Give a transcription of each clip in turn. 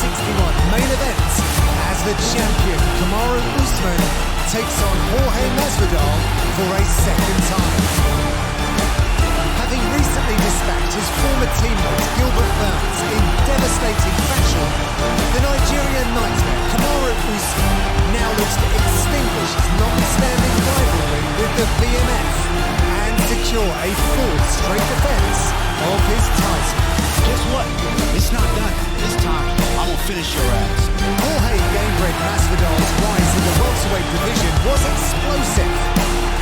261 main event as the champion Kamaru Usman takes on Jorge Masvidal for a second time. Having recently dispatched his former teammate Gilbert Burns in devastating fashion, the Nigerian nightmare Kamaru Usman now looks to extinguish his long-standing rivalry with the BMF and secure a fourth straight defense of his title. Guess what? It's not done. This time, I'm gonna finish your ass. Jorge Gamebred Masvidal's rise in the welterweight division was explosive.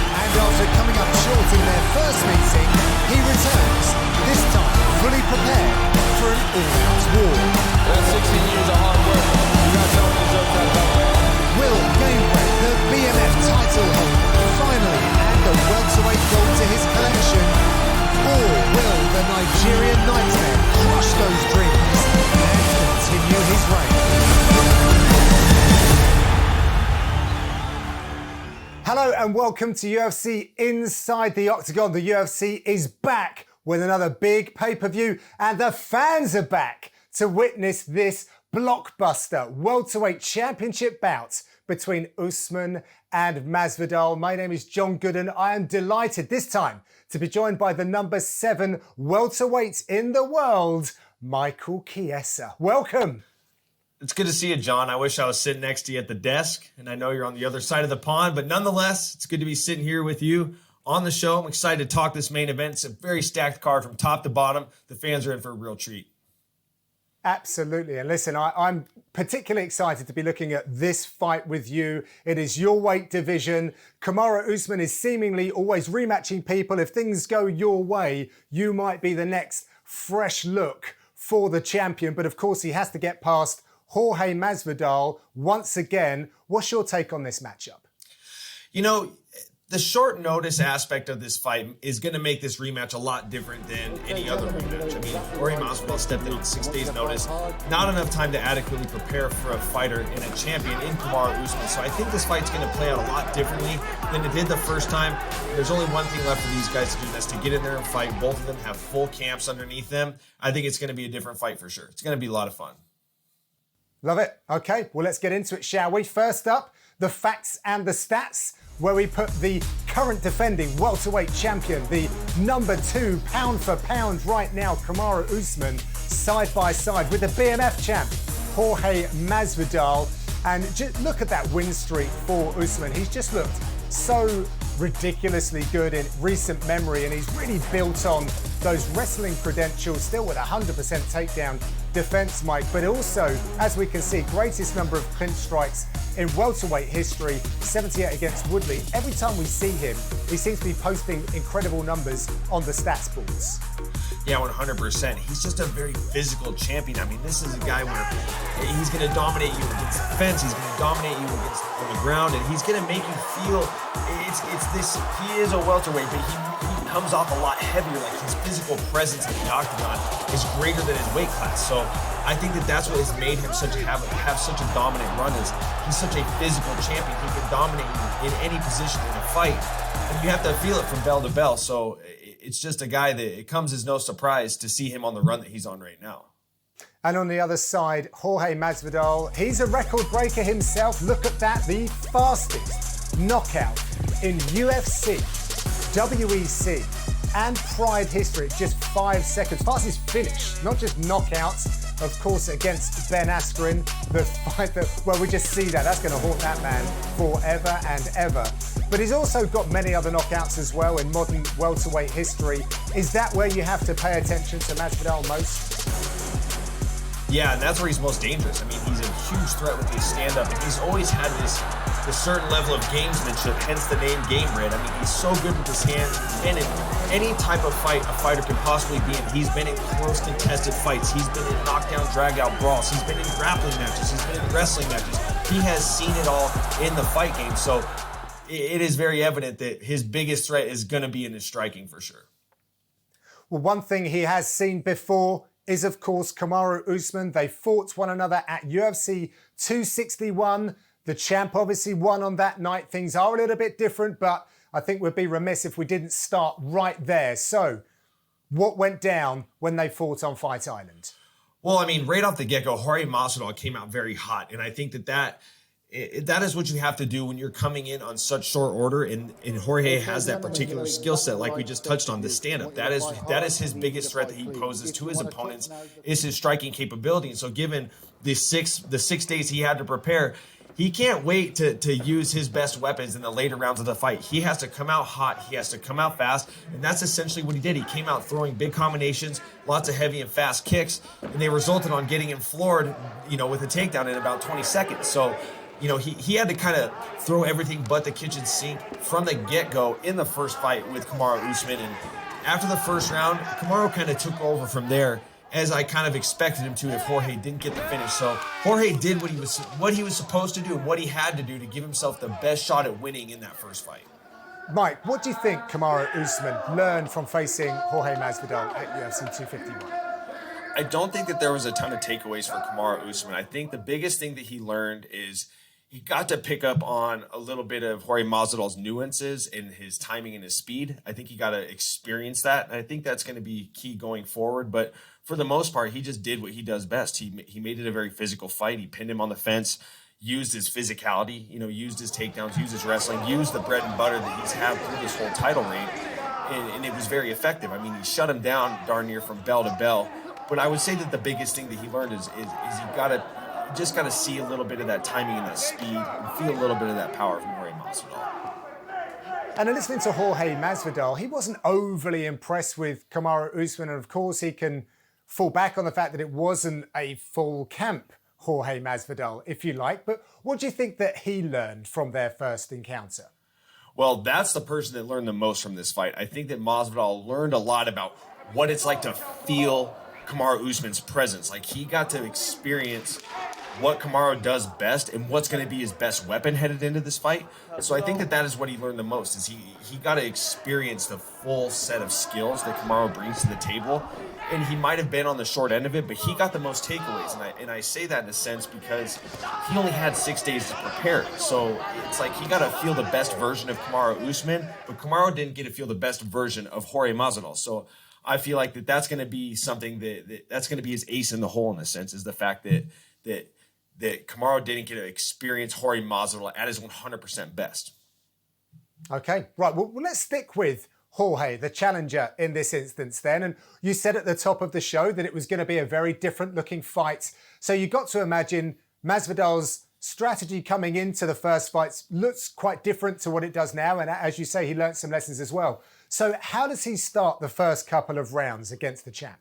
And after coming up short in their first meeting, he returns, this time fully prepared for an all-out war. That's 16 years of hard work. You guys don't deserve that belt. Will Gamebred, the BMF title holder, finally add the welterweight gold to his collection? Or will the Nigerian nightmare crush those dreams and continue his reign? Hello and welcome to UFC Inside the Octagon. The UFC is back with another big pay-per-view and the fans are back to witness this blockbuster welterweight championship bout between Usman and Masvidal. My name is John Gooden. I am delighted this time to be joined by the number 7 welterweight in the world, Michael Chiesa. Welcome. It's good to see you, John. I wish I was sitting next to you at the desk, and I know you're on the other side of the pond, but nonetheless, it's good to be sitting here with you on the show. I'm excited to talk this main event. It's a very stacked card from top to bottom. The fans are in for a real treat. Absolutely. And listen, I'm particularly excited to be looking at this fight with you. It is your weight division. Kamaru Usman is seemingly always rematching people. If things go your way, you might be the next fresh look for the champion. But of course, he has to get past Jorge Masvidal once again. What's your take on this matchup? You know, the short notice aspect of this fight is going to make this rematch a lot different than any other rematch. I mean, Jorge Masvidal stepped in on 6 days' notice. Not enough time to adequately prepare for a fighter and a champion in Kamaru Usman. So I think this fight's going to play out a lot differently than it did the first time. There's only one thing left for these guys to do, that's to get in there and fight. Both of them have full camps underneath them. I think it's going to be a different fight for sure. It's going to be a lot of fun. Love it. Okay, well, let's get into it, shall we? First up, the facts and the stats, where we put the current defending welterweight champion, the number 2 pound for pound right now, Kamaru Usman, side by side with the BMF champ, Jorge Masvidal. And just look at that win streak for Usman. He's just looked so ridiculously good in recent memory, and he's really built on those wrestling credentials, still with 100% takedown defense, Mike, but also, as we can see, greatest number of clinch strikes in welterweight history, 78 against Woodley. Every time we see him, he seems to be posting incredible numbers on the stats boards. Yeah, 100%. He's just a very physical champion. I mean, this is a guy where he's going to dominate you against the fence. He's going to dominate you against on the ground, and he's going to make you feel it's this. He is a welterweight, but he comes off a lot heavier. Like, his physical presence in the octagon is greater than his weight class. So I think that's what has made him have such a dominant run. Is he's such a physical champion. He can dominate you in any position in a fight, and you have to feel it from bell to bell. So it's just a guy that it comes as no surprise to see him on the run that he's on right now. And on the other side, Jorge Masvidal, he's a record breaker himself. Look at that, the fastest knockout in UFC, WEC, and Pride history, just 5 seconds. Fastest finish, not just knockouts. Of course, against Ben Askren, the fight that, well, we just see that. That's going to haunt that man forever and ever. But he's also got many other knockouts as well in modern welterweight history. Is that where you have to pay attention to Masvidal most? Yeah, and that's where he's most dangerous. I mean, he's a huge threat with his stand-up, and he's always had this certain level of gamesmanship, hence the name Gamebred. I mean, he's so good with his hands. He's been in any type of fight a fighter could possibly be in. He's been in close contested fights. He's been in knockdown, drag-out brawls. He's been in grappling matches. He's been in wrestling matches. He has seen it all in the fight game. So it is very evident that his biggest threat is going to be in his striking for sure. Well, one thing he has seen before is, of course, Kamaru Usman. They fought one another at UFC 261. The champ obviously won on that night. Things are a little bit different, but I think we'd be remiss if we didn't start right there. So, what went down when they fought on Fight Island? Well, I mean, right off the get-go, Jorge Masvidal came out very hot, and I think that is what you have to do when you're coming in on such short order, and Jorge has that particular skill set, like we just touched on, the stand-up. That is his biggest threat that he poses to his opponents, is his striking capability. And so given the six days he had to prepare, he can't wait to use his best weapons in the later rounds of the fight. He has to come out hot. He has to come out fast. And that's essentially what he did. He came out throwing big combinations, lots of heavy and fast kicks, and they resulted on getting him floored, with a takedown in about 20 seconds. So, he had to kind of throw everything but the kitchen sink from the get-go in the first fight with Kamaru Usman. And after the first round, Kamaru kind of took over from there, as I kind of expected him to if Jorge didn't get the finish. So Jorge did what he was supposed to do and what he had to do to give himself the best shot at winning in that first fight. Mike, what do you think Kamaru Usman learned from facing Jorge Masvidal at UFC 251? I don't think that there was a ton of takeaways for Kamaru Usman. I think the biggest thing that he learned is he got to pick up on a little bit of Jorge Masvidal's nuances in his timing and his speed. I think he got to experience that. And I think that's going to be key going forward. But for the most part, he just did what he does best. He made it a very physical fight. He pinned him on the fence, used his physicality, used his takedowns, used his wrestling, used the bread and butter that he's had through this whole title reign. And it was very effective. I mean, he shut him down darn near from bell to bell. But I would say that the biggest thing that he learned is you just got to see a little bit of that timing and that speed and feel a little bit of that power from Jorge Masvidal. And listening to Jorge Masvidal, he wasn't overly impressed with Kamaru Usman. And of course, he can fall back on the fact that it wasn't a full camp Jorge Masvidal, if you like. But what do you think that he learned from their first encounter? Well, that's the person that learned the most from this fight. I think that Masvidal learned a lot about what it's like to feel Kamaru Usman's presence. Like, he got to experience what Kamaru does best and what's going to be his best weapon headed into this fight. So I think that is what he learned the most, is he got to experience the full set of skills that Kamaru brings to the table. And he might have been on the short end of it, but he got the most takeaways. And I say that in a sense because he only had 6 days to prepare. So it's like he got to feel the best version of Kamaru Usman, but Kamaru didn't get to feel the best version of Jorge Masvidal. So I feel like that's going to be something that's going to be his ace in the hole, in a sense, is the fact that Kamaru didn't get to experience Jorge Masvidal at his 100% best. Okay, right. Well, let's stick with Jorge, the challenger in this instance then. And you said at the top of the show that it was going to be a very different looking fight. So you got to imagine Masvidal's strategy coming into the first fights looks quite different to what it does now. And as you say, he learned some lessons as well. So how does he start the first couple of rounds against the champ?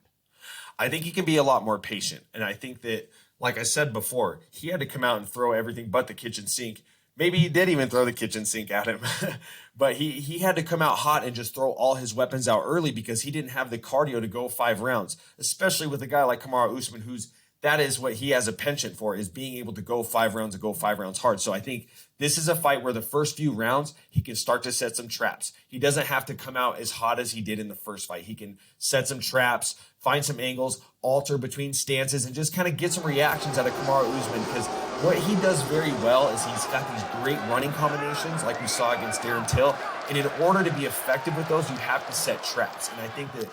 I think he can be a lot more patient. And I think that, like I said before, he had to come out and throw everything but the kitchen sink. Maybe he did even throw the kitchen sink at him, but he had to come out hot and just throw all his weapons out early because he didn't have the cardio to go 5 rounds, especially with a guy like Kamaru Usman, that is what he has a penchant for, is being able to go 5 rounds and go 5 rounds hard. So I think this is a fight where the first few rounds, he can start to set some traps. He doesn't have to come out as hot as he did in the first fight. He can set some traps, find some angles, alter between stances, and just kind of get some reactions out of Kamaru Usman, because what he does very well is he's got these great running combinations like we saw against Darren Till. And in order to be effective with those, you have to set traps. And I think that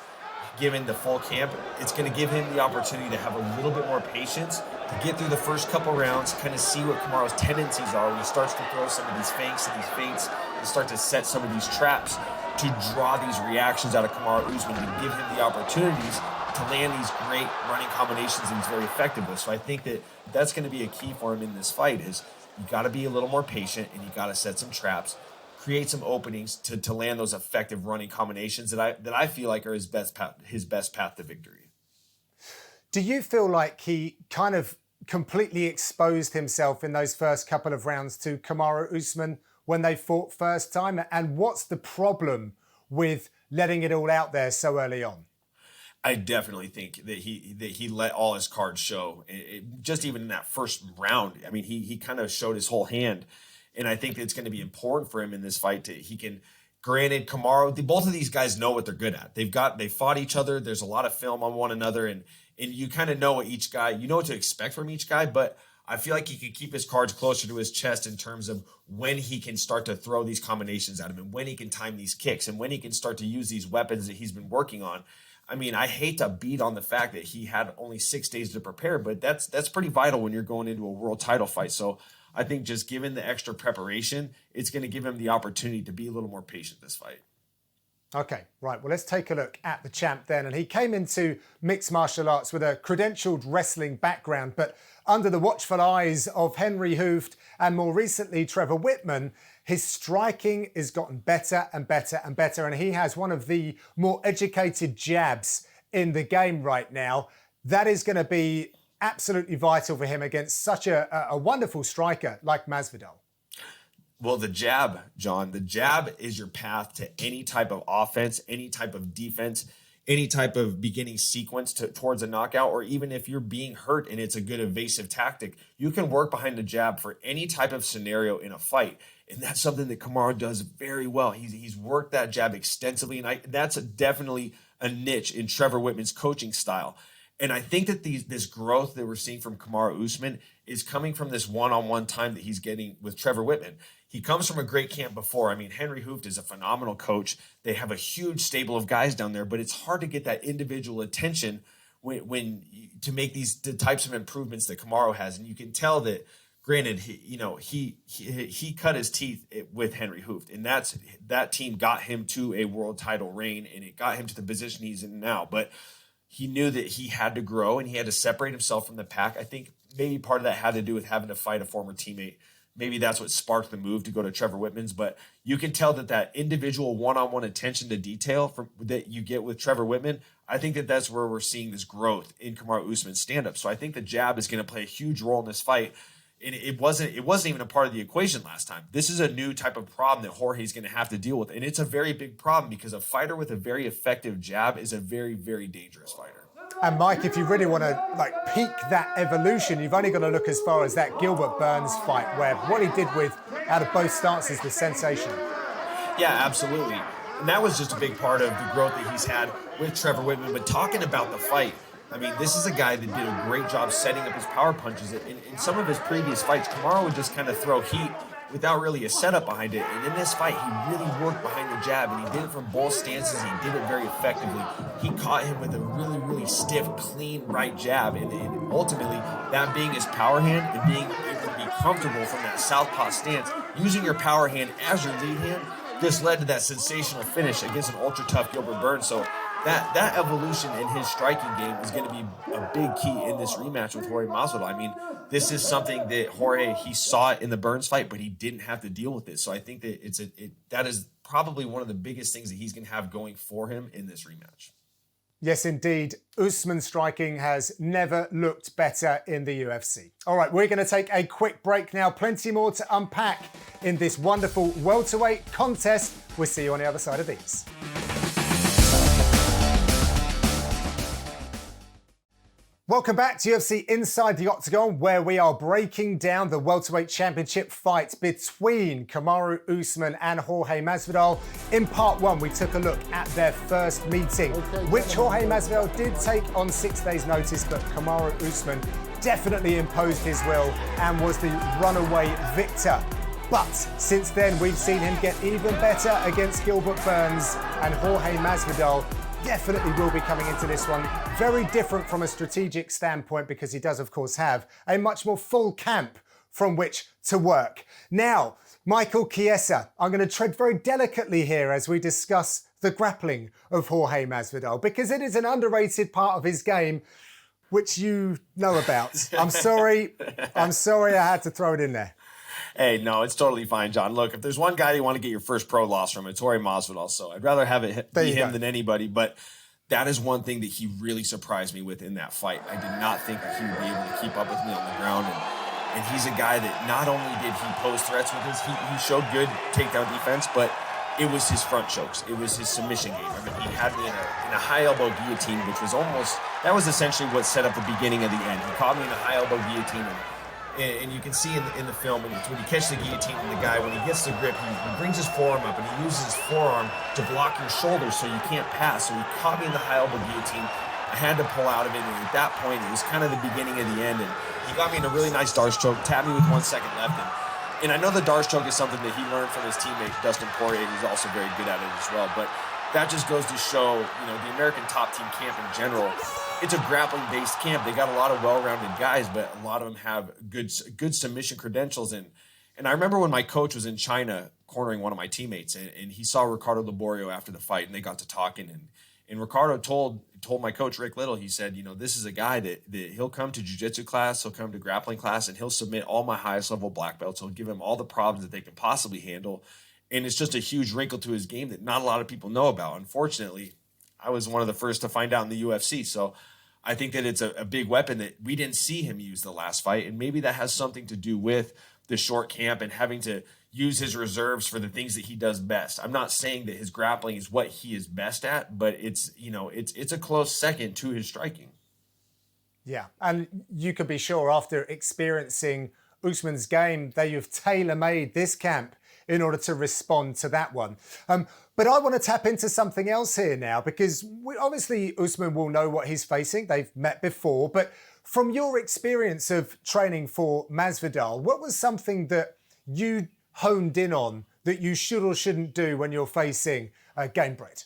given the full camp, it's going to give him the opportunity to have a little bit more patience to get through the first couple rounds, kind of see what Kamaru's tendencies are when he starts to throw some of these feints and these feints and start to set some of these traps to draw these reactions out of Kamaru Usman, to give him the opportunities to land these great running combinations that he's very effective with. So I think that that's going to be a key for him in this fight, is you got to be a little more patient and you got to set some traps, create some openings to land those effective running combinations that I feel like are his best path to victory. Do you feel like he kind of completely exposed himself in those first couple of rounds to Kamaru Usman when they fought first time? And what's the problem with letting it all out there so early on? I definitely think that he let all his cards show. Just even in that first round, I mean, he kind of showed his whole hand. And I think it's going to be important for him in this fight granted, Kamaru, both of these guys know what they're good at. They fought each other. There's a lot of film on one another, and you kind of know what each guy, you know what to expect from each guy, but I feel like he can keep his cards closer to his chest in terms of when he can start to throw these combinations at him, and when he can time these kicks, and when he can start to use these weapons that he's been working on. I mean, I hate to beat on the fact that he had only 6 days to prepare, but that's pretty vital when you're going into a world title fight. So I think just given the extra preparation, it's going to give him the opportunity to be a little more patient this fight. Okay, right. Well, let's take a look at the champ then. And he came into mixed martial arts with a credentialed wrestling background, but under the watchful eyes of Henry Hooft and more recently Trevor Whitman, his striking has gotten better and better and better. And he has one of the more educated jabs in the game right now. That is going to be absolutely vital for him against such a wonderful striker like Masvidal. Well, the jab, John, the jab is your path to any type of offense, any type of defense, any type of beginning sequence towards a knockout, or even if you're being hurt and it's a good evasive tactic, you can work behind the jab for any type of scenario in a fight. And that's something that Kamaru does very well. He's worked that jab extensively, and that's definitely a niche in Trevor Whitman's coaching style. And I think that this growth that we're seeing from Kamaru Usman is coming from this one-on-one time that he's getting with Trevor Whitman. He comes from a great camp before. I mean, Henry Hooft is a phenomenal coach. They have a huge stable of guys down there, but it's hard to get that individual attention to make the types of improvements that Kamaru has. And you can tell that, granted, he cut his teeth with Henry Hooft, and that team got him to a world title reign, and it got him to the position he's in now. But he knew that he had to grow and he had to separate himself from the pack. I think maybe part of that had to do with having to fight a former teammate. Maybe that's what sparked the move to go to Trevor Whitman's. But you can tell that individual one-on-one attention to detail that you get with Trevor Whitman, I think that's where we're seeing this growth in Kamaru Usman's stand-up. So I think the jab is going to play a huge role in this fight. And it wasn't even a part of the equation last time. This is a new type of problem that Jorge's going to have to deal with. And it's a very big problem because a fighter with a very effective jab is a very, very dangerous fighter. And Mike, if you really want to peak that evolution, you've only got to look as far as that Gilbert Burns fight, where what he did out of both stances was sensational. Yeah, absolutely. And that was just a big part of the growth that he's had with Trevor Whitman. But talking about the fight, I mean, this is a guy that did a great job setting up his power punches. In some of his previous fights, Kamaru would just kind of throw heat without really a setup behind it. And in this fight, he really worked behind the jab, and he did it from both stances. He did it very effectively. He caught him with a really, really stiff, clean right jab. And ultimately, that being his power hand and being able to be comfortable from that southpaw stance, using your power hand as your lead hand, just led to that sensational finish against an ultra-tough Gilbert Burns. So that evolution in his striking game is going to be a big key in this rematch with Jorge Masvidal. I mean, this is something that Jorge, he saw it in the Burns fight, but he didn't have to deal with it. So I think that that is probably one of the biggest things that he's going to have going for him in this rematch. Yes, indeed. Usman's striking has never looked better in the UFC. All right, we're going to take a quick break now. Plenty more to unpack in this wonderful welterweight contest. We'll see you on the other side of these. Welcome back to UFC Inside the Octagon, where we are breaking down the welterweight championship fight between Kamaru Usman and Jorge Masvidal. In part one, we took a look at their first meeting, which Jorge Masvidal did take on 6 days' notice, but Kamaru Usman definitely imposed his will and was the runaway victor. But since then, we've seen him get even better against Gilbert Burns, and Jorge Masvidal definitely will be coming into this one very different from a strategic standpoint, because he does, of course, have a much more full camp from which to work. Now, Michael Chiesa, I'm going to tread very delicately here as we discuss the grappling of Jorge Masvidal, because it is an underrated part of his game, which you know about. I'm sorry I had to throw it in there. Hey, no, it's totally fine, John. Look, if there's one guy you want to get your first pro loss from, it's Jorge Masvidal. So I'd rather have it be him than anybody. But that is one thing that he really surprised me with in that fight. I did not think that he would be able to keep up with me on the ground. And he's a guy that not only did he pose threats with he showed good takedown defense, but it was his front chokes. It was his submission game. I mean, he had me in a high elbow guillotine, which was that was essentially what set up the beginning of the end. He caught me in a high elbow guillotine, and you can see in the film when you catch the guillotine and the guy, when he gets the grip, he brings his forearm up and he uses his forearm to block your shoulders so you can't pass. So he caught me in the high elbow guillotine. I had to pull out of it, and at that point, it was kind of the beginning of the end. And he got me in a really nice Darce choke, tapped me with 1 second left. And I know the Darce choke is something that he learned from his teammate, Dustin Poirier, who's also very good at it as well. But that just goes to show, the American Top Team camp in general, it's a grappling-based camp. They got a lot of well-rounded guys, but a lot of them have good submission credentials. And I remember when my coach was in China cornering one of my teammates, and he saw Ricardo Laborio after the fight, and they got to talking. And Ricardo told my coach, Rick Little, he said, this is a guy that he'll come to jiu-jitsu class, he'll come to grappling class, and he'll submit all my highest level black belts. He'll give him all the problems that they can possibly handle. And it's just a huge wrinkle to his game that not a lot of people know about. Unfortunately, I was one of the first to find out in the UFC. So I think that it's a big weapon that we didn't see him use the last fight. And maybe that has something to do with the short camp and having to use his reserves for the things that he does best. I'm not saying that his grappling is what he is best at, but it's a close second to his striking. Yeah, and you could be sure after experiencing Usman's game that you've tailor-made this camp in order to respond to that one. But I want to tap into something else here now, because obviously Usman will know what he's facing. They've met before, but from your experience of training for Masvidal, what was something that you honed in on that you should or shouldn't do when you're facing Gamebred?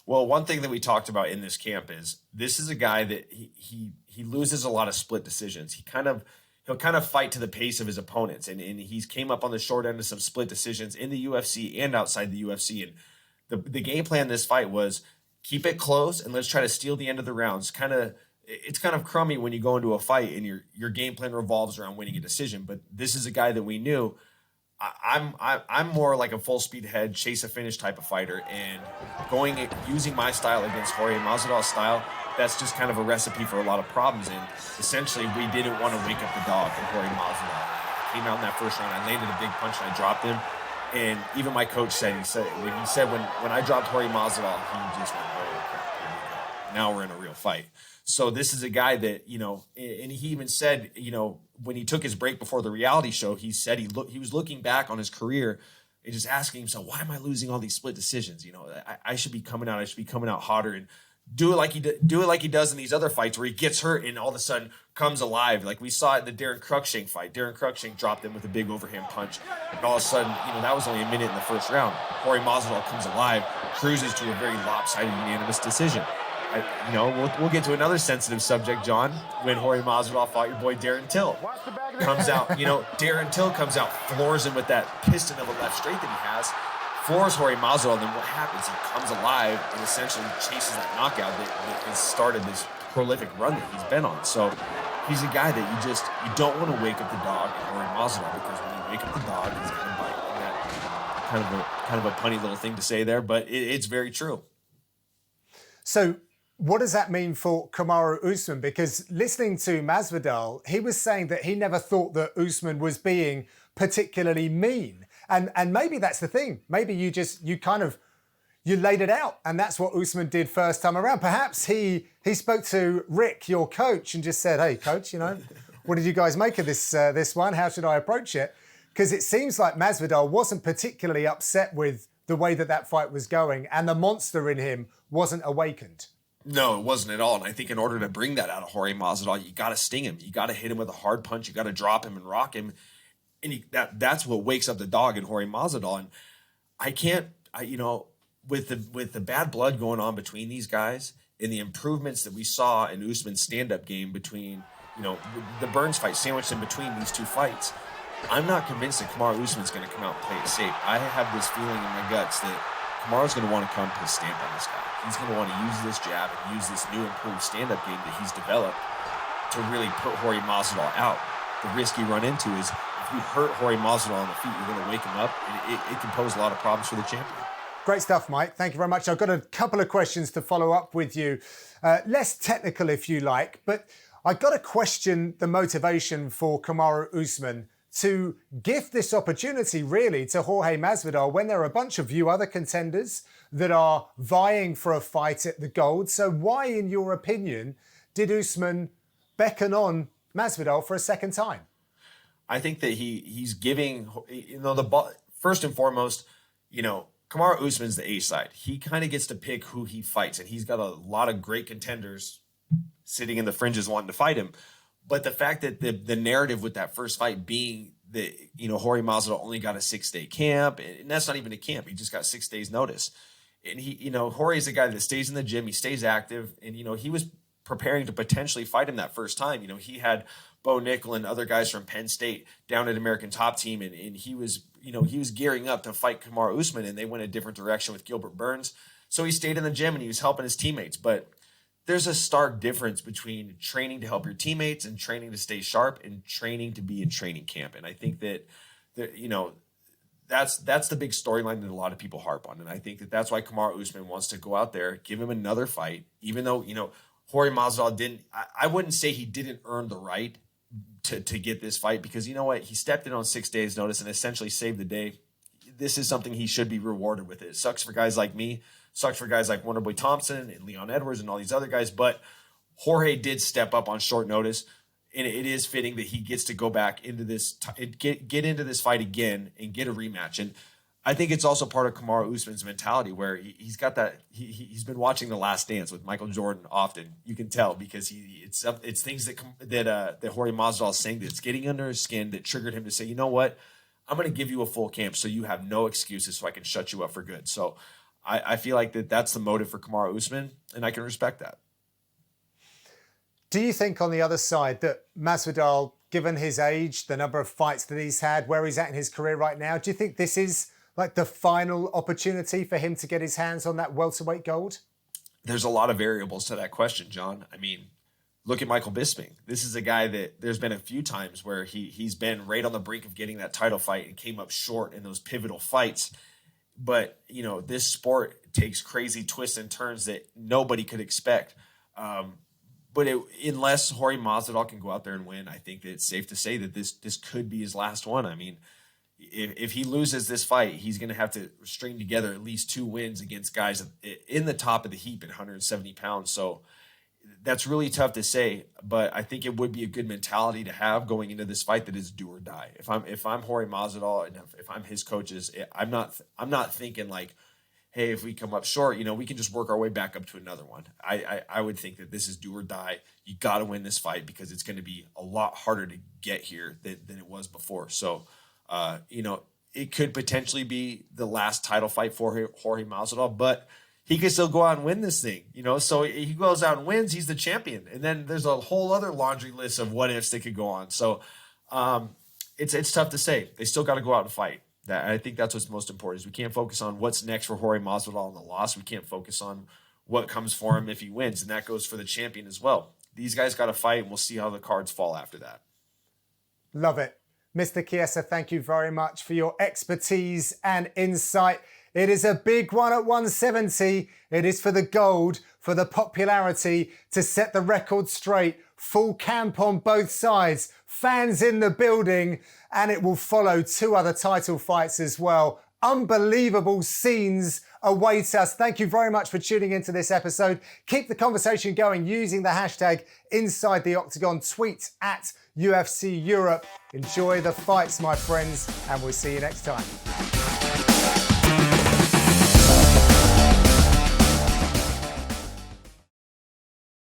Well, one thing that we talked about in this camp is this is a guy that he loses a lot of split decisions. He'll kind of fight to the pace of his opponents, and he's came up on the short end of some split decisions in the UFC and outside the UFC. And the game plan this fight was keep it close and let's try to steal the end of the rounds. It's kind of crummy when you go into a fight and your game plan revolves around winning a decision. But this is a guy that we knew. I'm more like a full speed ahead, chase a finish type of fighter, and using my style against Jorge Masvidal's style. That's just kind of a recipe for a lot of problems. And essentially, we didn't want to wake up the dog from Jorge Masvidal. Came out in that first round, I landed a big punch and I dropped him. And even my coach said when I dropped Jorge Masvidal, he just went, "Oh crap, here we go. Now we're in a real fight." So this is a guy that, and he even said, when he took his break before the reality show, he said he was looking back on his career and just asking himself, why am I losing all these split decisions? I should be coming out hotter and do it like he does in these other fights where he gets hurt and all of a sudden comes alive. Like we saw it in the Darren Cruikshank fight. Darren Cruikshank dropped him with a big overhand punch. And all of a sudden, that was only a minute in the first round. Jorge Masvidal comes alive, cruises to a very lopsided unanimous decision. We'll get to another sensitive subject, John, when Jorge Masvidal fought your boy Darren Till. Comes out, Darren Till comes out, floors him with that piston of a left straight that he has, floors Jorge Masvidal, and then what happens? He comes alive and essentially chases that knockout that has started this prolific run that he's been on. So he's a guy that you don't want to wake up the dog in Jorge Masvidal, because when you wake up the dog, he's going to bite. And that kind of a punny little thing to say there, but it's very true. So what does that mean for Kamaru Usman? Because listening to Masvidal, he was saying that he never thought that Usman was being particularly mean. And maybe that's the thing. Maybe you laid it out, and that's what Usman did first time around. Perhaps he spoke to Rick, your coach, and just said, "Hey, coach, what did you guys make of this one? How should I approach it?" Because it seems like Masvidal wasn't particularly upset with the way that fight was going, and the monster in him wasn't awakened. No, it wasn't at all. And I think in order to bring that out of Jorge Masvidal, you got to sting him. You got to hit him with a hard punch. You got to drop him and rock him. And that's what wakes up the dog in Jorge Masvidal. And I can't, with the bad blood going on between these guys and the improvements that we saw in Usman's stand-up game between, the Burns fight sandwiched in between these two fights, I'm not convinced that Kamaru Usman's going to come out and play it safe. I have this feeling in my guts that Kamaru's going to want to come put a stamp on this guy. He's going to want to use this jab and use this new improved stand-up game that he's developed to really put Jorge Masvidal out. The risk you run into is if you hurt Jorge Masvidal on the feet, you're going to wake him up, and it can pose a lot of problems for the champion. Great stuff, Mike. Thank you very much. I've got a couple of questions to follow up with you. Less technical, if you like, but I've got to question the motivation for Kamaru Usman to gift this opportunity, really, to Jorge Masvidal when there are a bunch of you other contenders that are vying for a fight at the gold. So why, in your opinion, did Usman beckon on Masvidal for a second time? I think that he's giving, first and foremost, Kamaru Usman's the A side. He kind of gets to pick who he fights, and he's got a lot of great contenders sitting in the fringes wanting to fight him. But the fact that the narrative with that first fight being that, Jorge Masvidal only got a 6-day camp, and that's not even a camp. He just got 6 days notice. And Jorge's a guy that stays in the gym, he stays active, and he was preparing to potentially fight him that first time. He had Bo Nickel and other guys from Penn State down at American Top Team, and he was gearing up to fight Kamaru Usman, and they went a different direction with Gilbert Burns. So he stayed in the gym and he was helping his teammates. But there's a stark difference between training to help your teammates and training to stay sharp and training to be in training camp. And I think that that's the big storyline that a lot of people harp on. And I think that that's why Kamaru Usman wants to go out there, give him another fight, even though, Jorge Masvidal didn't, I wouldn't say he didn't earn the right to get this fight, because you know what? He stepped in on 6 days notice and essentially saved the day. This is something he should be rewarded with. It sucks for guys like me, sucks for guys like Wonderboy Thompson and Leon Edwards and all these other guys, but Jorge did step up on short notice, and it is fitting that he gets to go back into this, get into this fight again and get a rematch. And I think it's also part of Kamaru Usman's mentality, where he's got that. He's been watching The Last Dance with Michael Jordan often. You can tell, because it's things that Jorge Masvidal is saying that's getting under his skin, that triggered him to say, you know what, I'm going to give you a full camp so you have no excuses, so I can shut you up for good. So I feel like that's the motive for Kamaru Usman, and I can respect that. Do you think on the other side that Masvidal, given his age, the number of fights that he's had, where he's at in his career right now, do you think this is like the final opportunity for him to get his hands on that welterweight gold? There's a lot of variables to that question, John. I mean, look at Michael Bisping. This is a guy that there's been a few times where he's been right on the brink of getting that title fight and came up short in those pivotal fights. But, this sport takes crazy twists and turns that nobody could expect. But unless Jorge Masvidal can go out there and win, I think that it's safe to say that this could be his last one. I mean, if he loses this fight, he's going to have to string together at least 2 wins against guys in the top of the heap at 170 pounds. So that's really tough to say, but I think it would be a good mentality to have going into this fight, that is do or die. If I'm Jorge Masvidal and if I'm his coaches, I'm not thinking like, hey, if we come up short, we can just work our way back up to another one. I would think that this is do or die. You got to win this fight, because it's going to be a lot harder to get here than it was before. So, it could potentially be the last title fight for Jorge Masvidal, but he could still go out and win this thing, So he goes out and wins, he's the champion. And then there's a whole other laundry list of what ifs that could go on. So it's tough to say. They still got to go out and fight. I think that's what's most important, is we can't focus on what's next for Jorge Masvidal in the loss. We can't focus on what comes for him if he wins, and that goes for the champion as well. These guys got to fight, and we'll see how the cards fall after that. Love it. Mr. Chiesa, thank you very much for your expertise and insight. It is a big one at 170. It is for the gold, for the popularity, to set the record straight. Full camp on both sides, fans in the building, and it will follow 2 other title fights as well. Unbelievable scenes await us. Thank you very much for tuning into this episode. Keep the conversation going using the hashtag Inside the Octagon. Tweet at UFC Europe. Enjoy the fights, my friends, and we'll see you next time.